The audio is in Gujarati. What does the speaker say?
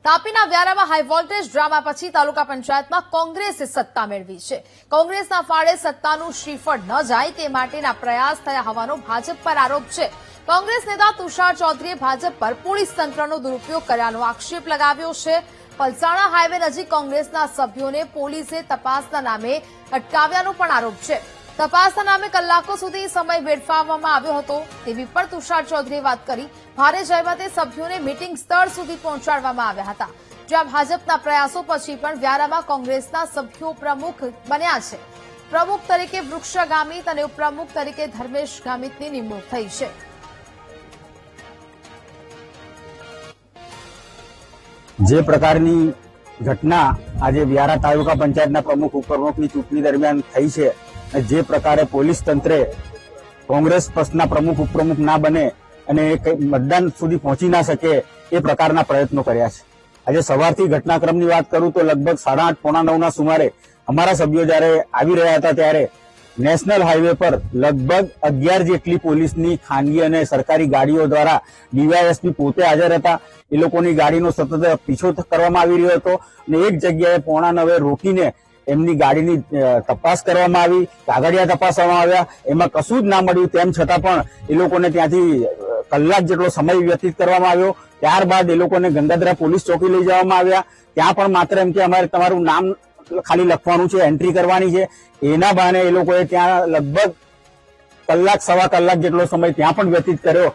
તાપીના વ્યારામાં હાઈ વોલ્ટેજ ડ્રામા પછી તાલુકા પંચાયતમાં કોંગ્રેસે સત્તા મેળવી છે। કોંગ્રેસના ફાળે સત્તાનું શ્રીફળ ન જાય તે માટેના પ્રયાસ થયા હોવાનો ભાજપ પર આરોપ છે। કોંગ્રેસ નેતા તુષાર ચૌધરીએ ભાજપ પર પોલીસ તંત્રનો દુરુપયોગ કર્યાનો આક્ષેપ લગાવ્યો છે। પલસાણા હાઈવે નજીક કોંગ્રેસના સભ્યોને પોલીસે તપાસના નામે અટકાવ્યાનો પણ આરોપ છે। તપાસના નામે કલાકો સુધી સમય વેડફાવવામાં આવ્યો હતો તેવી પણ તુષાર ચૌધરીએ વાત કરી। ભારે જહેમતે સભ્યોને મીટિંગ સ્થળ સુધી પહોંચાડવામાં આવ્યા હતા, જ્યાં ભાજપના પ્રયાસો પછી પણ વ્યારામાં કોંગ્રેસના સભ્યો પ્રમુખ બન્યા છે। પ્રમુખ તરીકે વૃક્ષ ગામિત અને ઉપપ્રમુખ તરીકે ધર્મેશ ગામિતની નિમણૂક થઈ છે। જે પ્રકારની ઘટના આજે વ્યારા તાલુકા પંચાયતના પ્રમુખ ઉપપ્રમુખની ચૂંટણી દરમિયાન થઈ છે, જે પ્રકારે પોલીસ તંત્રે કોંગ્રેસ પક્ષના પ્રમુખ ઉપપ્રમુખ ના બને અને મતદાન સુધી પહોંચી ના શકે એ પ્રકારના પ્રયત્નો કર્યા છે। આજે સવારથી ઘટનાક્રમની વાત કરું તો લગભગ 8:30 પોણા 9ના સુમારે અમારા સભ્યો જયારે આવી રહ્યા હતા ત્યારે નેશનલ હાઈવે પર લગભગ 11 જેટલી પોલીસની ખાનગી અને સરકારી ગાડીઓ દ્વારા ડીવાયએસપી પોતે હાજર હતા। એ લોકોની ગાડીનો સતત પીછો કરવામાં આવી રહ્યો હતો અને એક જગ્યાએ પોણા 9 રોકીને એમની ગાડીની તપાસ કરવામાં આવી, કાગળિયા તપાસવામાં આવ્યા, એમાં કશું જ ના મળ્યું। તેમ છતાં પણ એ લોકોને ત્યાંથી કલાક જેટલો સમય વ્યતીત કરવામાં આવ્યો। ત્યારબાદ એ લોકોને ગંગાધરા પોલીસ ચોકી લઈ જવામાં આવ્યા। ત્યાં પણ માત્ર એમ કે અમારે તમારું નામ ખાલી લખવાનું છે, એન્ટ્રી કરવાની છે। એના બહાને એ લોકોએ ત્યાં લગભગ કલાક સવા કલાક જેટલો સમય ત્યાં પણ વ્યતીત કર્યો।